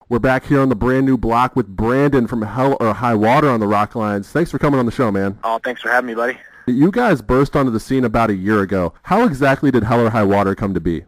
We're back here on the brand new block with Brandon from Hell or Highwater on the Rock Lines. Thanks for coming on the show, man. Oh, thanks for having me, buddy. You guys burst onto the scene about a year ago. How exactly did Hell or Highwater come to be?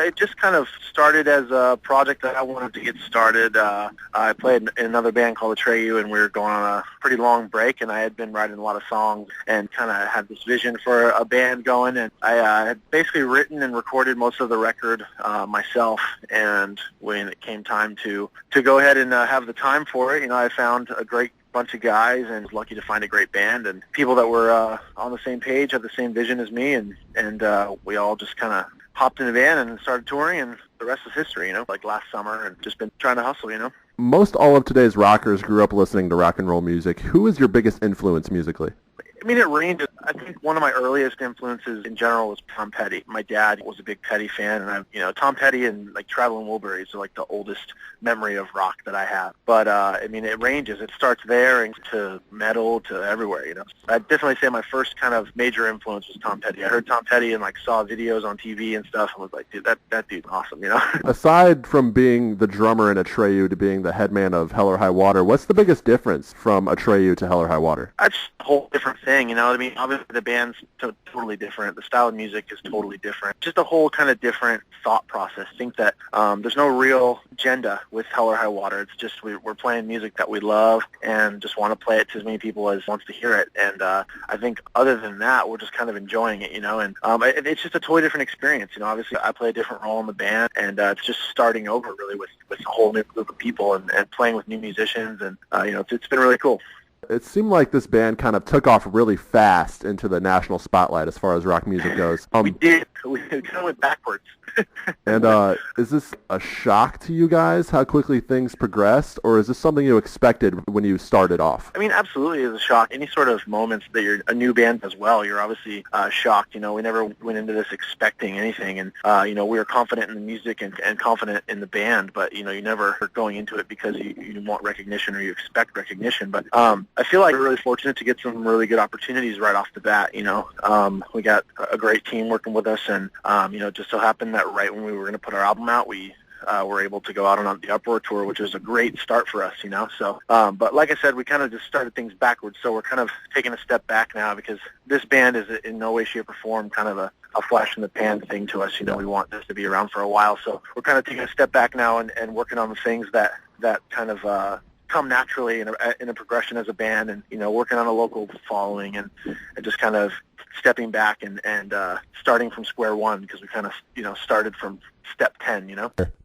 It just kind of started as a project that I wanted to get started. I played in another band called Atreyu, and we were going on a pretty long break, and I had been writing a lot of songs and kind of had this vision for a band going, and I had basically written and recorded most of the record myself, and when it came time to go ahead and have the time for it, I found a great bunch of guys and was lucky to find a great band and people that were on the same page, had the same vision as me, and we all just kind of hopped in a van and started touring, and the rest is history, like last summer, and just been trying to hustle. Most all of today's rockers grew up listening to rock and roll music. Who is your biggest influence musically? I mean, it ranges. I think one of my earliest influences in general was Tom Petty. My dad was a big Petty fan, and Tom Petty and like Traveling Wilburys are like the oldest memory of rock that I have. But I mean, it ranges. It starts there and to metal to everywhere. I'd definitely say my first kind of major influence was Tom Petty. I heard Tom Petty and like saw videos on TV and stuff, and was like, dude, that dude's awesome. Aside from being the drummer in Atreyu to being the headman of Hell or High Water, what's the biggest difference from Atreyu to Hell or High Water? That's a whole different thing. I mean, obviously the band's totally different. The style of music is totally different. Just a whole kind of different thought process. I think that there's no real agenda with Hell or High Water. It's just we're playing music that we love and just want to play it to as many people as wants to hear it. And I think other than that, we're just kind of enjoying it, and it's just a totally different experience. Obviously I play a different role in the band, and it's just starting over really with a whole new group of people and playing with new musicians, and it's been really cool. It seemed like this band kind of took off really fast into the national spotlight as far as rock music goes. We did. We kind of went backwards. And is this a shock to you guys, how quickly things progressed, or is this something you expected when you started off? I mean, absolutely it's a shock. Any sort of moments that you're a new band as well, you're obviously shocked. We never went into this expecting anything, and we were confident in the music and confident in the band, but you never are going into it because you want recognition or you expect recognition. But I feel like we're really fortunate to get some really good opportunities right off the bat. We got a great team working with us, and just so happened that right when we were going to put our album out, we were able to go out on the Uproar Tour, which was a great start for us, So, but like I said, we kind of just started things backwards, so we're kind of taking a step back now because this band is in no way, shape, or form kind of a flash in the pan thing to us. We want this to be around for a while, so we're kind of taking a step back now and working on the things that kind of come naturally in a progression as a band, and working on a local following and just kind of stepping back and starting from square one because we kind of started from step 10.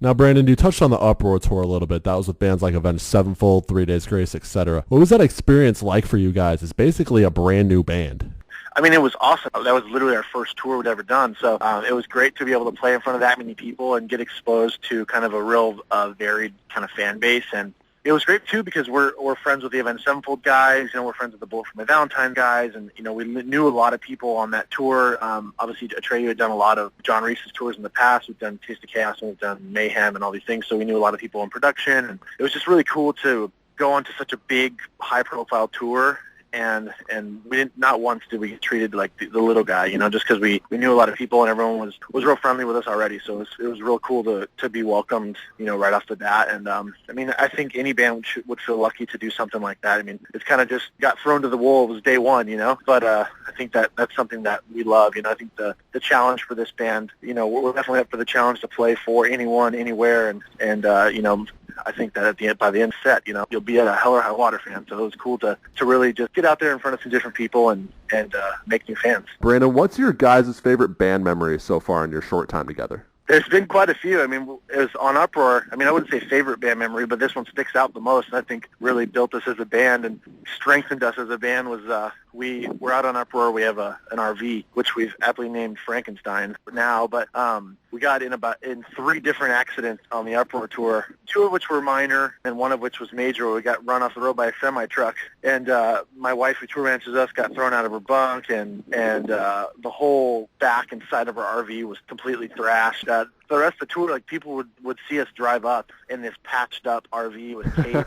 Now, Brandon, you touched on the Uproar Tour a little bit. That was with bands like Avenged Sevenfold, 3 Days Grace, etc. What was that experience like for you guys? It's basically a brand new band. I mean, it was awesome. That was literally our first tour we'd ever done. So it was great to be able to play in front of that many people and get exposed to kind of a real varied kind of fan base. And it was great, too, because we're friends with the Avenged Sevenfold guys. We're friends with the Bullet for My Valentine guys. And, we knew a lot of people on that tour. Obviously, Atreyu had done a lot of John Reese's tours in the past. We've done Taste of Chaos and we've done Mayhem and all these things. So we knew a lot of people in production. And it was just really cool to go on to such a big, high-profile tour. And we didn't, not once did we get treated like the little guy, just because we knew a lot of people and everyone was real friendly with us already. So it was real cool to be welcomed, right off the bat. And I mean, I think any band would feel lucky to do something like that. I mean, it's kind of just got thrown to the wolves day one, But I think that's something that we love. I think the challenge for this band, we're definitely up for the challenge to play for anyone, anywhere, and I think that by the end of the set, you'll be at a Hell or High Water fan. So it was cool to really just get out there in front of some different people and make new fans. Brandon, what's your guys' favorite band memory so far in your short time together? There's been quite a few. I mean, it was on Uproar. I mean, I wouldn't say favorite band memory, but this one sticks out the most. And I think really built us as a band and strengthened us as a band was we're out on Uproar. We have an RV, which we've aptly named Frankenstein now. But we got in 3 different accidents on the Uproar Tour, 2 of which were minor and 1 of which was major. We got run off the road by a semi-truck. And my wife, who tour manages us, got thrown out of her bunk, and the whole back and side of our RV was completely thrashed. The rest of the tour, like, people would see us drive up in this patched up RV with tape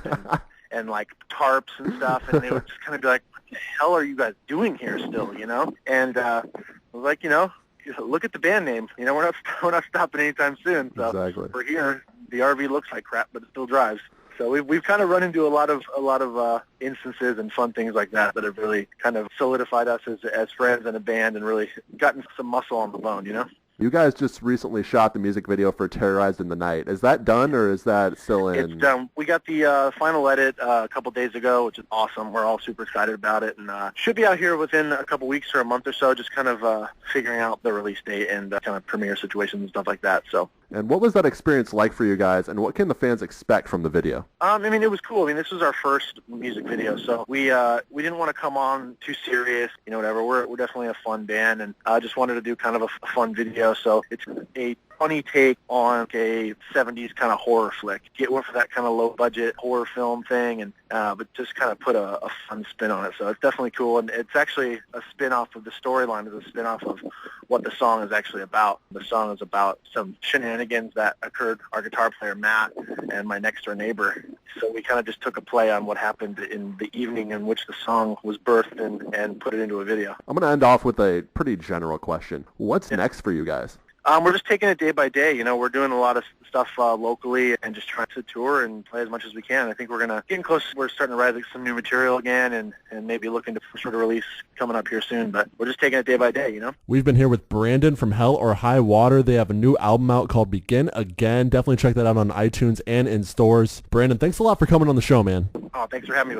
and like tarps and stuff, and they would just kind of be like, "What the hell are you guys doing here still?" And I was like, look at the band name. We're not stopping anytime soon. So exactly. We're here. the RV looks like crap, but it still drives. So we've kind of run into a lot of instances and fun things like that have really kind of solidified us as friends and a band, and really gotten some muscle on the bone, you know? You guys just recently shot the music video for Terrorized in the Night. Is that done, or is that still in? It's done. We got the final edit a couple days ago, which is awesome. We're all super excited about it, and should be out here within a couple weeks or a month or so, just kind of figuring out the release date and kind of premiere situations and stuff like that. So. And what was that experience like for you guys, and what can the fans expect from the video? I mean, it was cool. I mean, this was our first music video, so we didn't want to come on too serious, you know, whatever. We're definitely a fun band, and I just wanted to do kind of a fun video. So it's a funny take on a 70s kind of horror flick. Went for that kind of low-budget horror film thing, and but just kind of put a fun spin on it. So it's definitely cool, and it's actually a spin-off of the storyline. Is a spin-off of what the song is actually about. The song is about some shenanigans that occurred, our guitar player Matt and my next-door neighbor. So we kind of just took a play on what happened in the evening in which the song was birthed and put it into a video. I'm going to end off with a pretty general question. What's next for you guys? We're just taking it day by day. You know, we're doing a lot of stuff locally and just trying to tour and play as much as we can. I think we're getting close. We're starting to write some new material again, and maybe looking to sort of release coming up here soon. But we're just taking it day by day, you know? We've been here with Brandon from Hell or Highwater. They have a new album out called Begin Again. Definitely check that out on iTunes and in stores. Brandon, thanks a lot for coming on the show, man. Oh, thanks for having me.